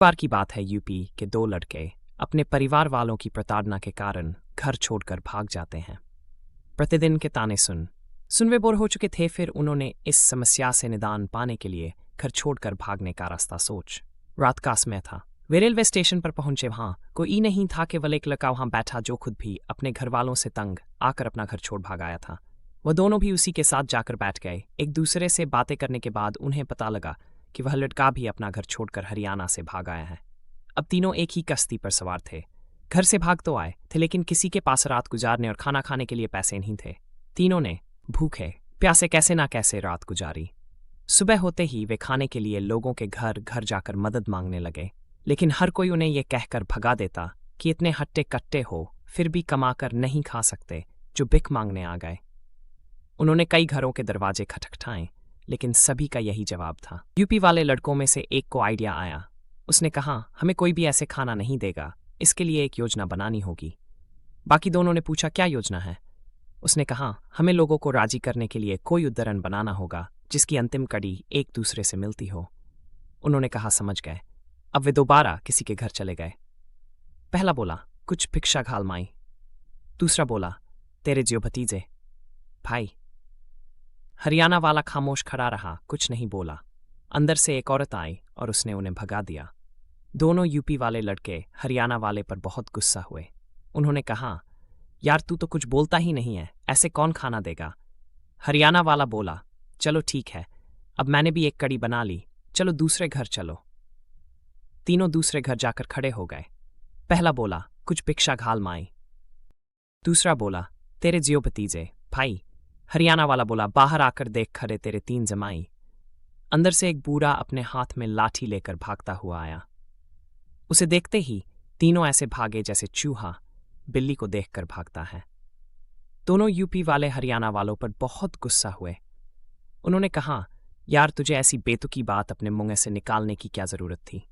बार की बात है, यूपी के दो लड़के अपने परिवार वालों की प्रताड़ना के कारण घर छोड़कर भाग जाते हैं। प्रतिदिन के ताने सुन वे बोर हो चुके थे। फिर उन्होंने इस समस्या से निदान पाने के लिए घर छोड़कर भागने का रास्ता सोच। रात का समय था। वे रेलवे स्टेशन पर पहुंचे। वहां कोई नहीं था, केवल एक लड़का वहां बैठा जो खुद भी अपने घर वालों से तंग आकर अपना घर छोड़ भाग आया था। वह दोनों भी उसी के साथ जाकर बैठ गए। एक दूसरे से बातें करने के बाद उन्हें पता लगा कि वह लड़का भी अपना घर छोड़कर हरियाणा से भाग आया है। अब तीनों एक ही कश्ती पर सवार थे। घर से भाग तो आए थे, लेकिन किसी के पास रात गुजारने और खाना खाने के लिए पैसे नहीं थे। तीनों ने भूखे प्यासे कैसे ना कैसे रात गुजारी। सुबह होते ही वे खाने के लिए लोगों के घर घर जाकर मदद मांगने लगे, लेकिन हर कोई उन्हें यह कहकर भगा देता कि इतने हट्टे कट्टे हो फिर भी कमाकर नहीं खा सकते जो भिख मांगने आ गए। उन्होंने कई घरों के दरवाजे खटखटाए, लेकिन सभी का यही जवाब था। यूपी वाले लड़कों में से एक को आइडिया आया। उसने कहा, हमें कोई भी ऐसे खाना नहीं देगा, इसके लिए एक योजना बनानी होगी। बाकी दोनों ने पूछा, क्या योजना है? उसने कहा, हमें लोगों को राजी करने के लिए कोई उद्धरण बनाना होगा जिसकी अंतिम कड़ी एक दूसरे से मिलती हो। उन्होंने कहा, समझ गए। अब वे दोबारा किसी के घर चले गए। पहला बोला, कुछ भिक्षा घाल माई। दूसरा बोला, तेरे जियो भतीजे भाई। हरियाणा वाला खामोश खड़ा रहा, कुछ नहीं बोला। अंदर से एक औरत आई और उसने उन्हें भगा दिया। दोनों यूपी वाले लड़के हरियाणा वाले पर बहुत गुस्सा हुए। उन्होंने कहा, यार तू तो कुछ बोलता ही नहीं है, ऐसे कौन खाना देगा? हरियाणा वाला बोला, चलो ठीक है, अब मैंने भी एक कड़ी बना ली, चलो दूसरे घर चलो। तीनों दूसरे घर जाकर खड़े हो गए। पहला बोला, कुछ भिक्षा घाल माई। दूसरा बोला, तेरे जियो भतीजे भाई। हरियाणा वाला बोला, बाहर आकर देख खरे तेरे तीन जमाई। अंदर से एक बूढ़ा अपने हाथ में लाठी लेकर भागता हुआ आया। उसे देखते ही तीनों ऐसे भागे जैसे चूहा बिल्ली को देखकर भागता है। दोनों यूपी वाले हरियाणा वालों पर बहुत गुस्सा हुए। उन्होंने कहा, यार तुझे ऐसी बेतुकी बात अपने मुंह से निकालने की क्या जरूरत थी?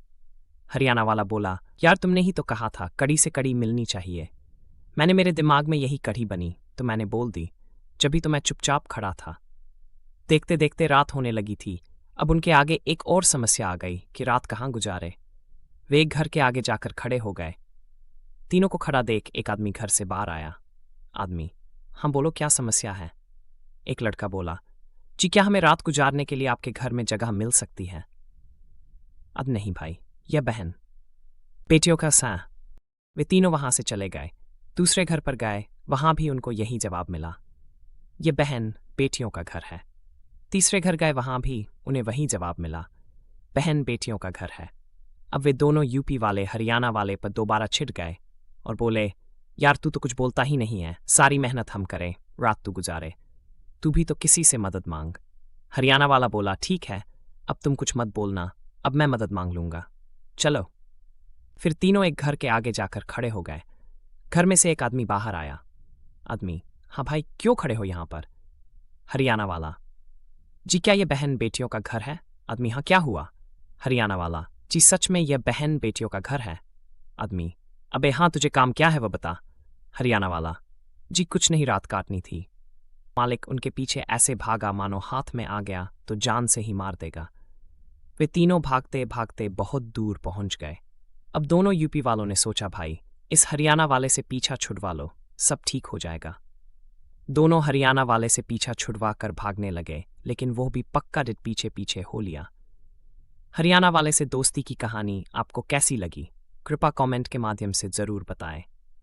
हरियाणा वाला बोला, यार तुमने ही तो कहा था कड़ी से कड़ी मिलनी चाहिए। मैंने मेरे दिमाग में यही कड़ी बनी तो मैंने बोल दी, जभी तो मैं चुपचाप खड़ा था। देखते देखते रात होने लगी थी। अब उनके आगे एक और समस्या आ गई कि रात कहाँ गुजारे। वे एक घर के आगे जाकर खड़े हो गए। तीनों को खड़ा देख एक आदमी घर से बाहर आया। आदमी, हाँ बोलो, क्या समस्या है? एक लड़का बोला, जी क्या हमें रात गुजारने के लिए आपके घर में जगह मिल सकती है? अब नहीं भाई, यह बहन बेटियों का सा। वे तीनों वहां से चले गए। दूसरे घर पर गए, वहां भी उनको यही जवाब मिला, यह बहन बेटियों का घर है। तीसरे घर गए, वहां भी उन्हें वही जवाब मिला, बहन बेटियों का घर है। अब वे दोनों यूपी वाले हरियाणा वाले पर दोबारा छिड़ गए और बोले, यार तू तो कुछ बोलता ही नहीं है, सारी मेहनत हम करें, रात तू गुजारे, तू भी तो किसी से मदद मांग। हरियाणा वाला बोला, ठीक है, अब तुम कुछ मत बोलना, अब मैं मदद मांग लूंगा, चलो। फिर तीनों एक घर के आगे जाकर खड़े हो गए। घर में से एक आदमी बाहर आया। आदमी, हाँ भाई क्यों खड़े हो यहां पर? हरियाणा वाला, जी क्या यह बहन बेटियों का घर है? आदमी, हाँ क्या हुआ? हरियाणा वाला, जी सच में यह बहन बेटियों का घर है। आदमी, अबे हाँ तुझे काम क्या है वह बता। हरियाणा वाला, जी कुछ नहीं, रात काटनी थी। मालिक उनके पीछे ऐसे भागा मानो हाथ में आ गया तो जान से ही मार देगा। वे तीनों भागते भागते बहुत दूर पहुंच गए। अब दोनों यूपी वालों ने सोचा, भाई इस हरियाणा वाले से पीछा छुड़वा लो, सब ठीक हो जाएगा। दोनों हरियाणा वाले से पीछा छुड़वा कर भागने लगे, लेकिन वो भी पक्का डिट पीछे पीछे हो लिया। हरियाणा वाले से दोस्ती की कहानी आपको कैसी लगी? कृपया कमेंट के माध्यम से जरूर बताएं।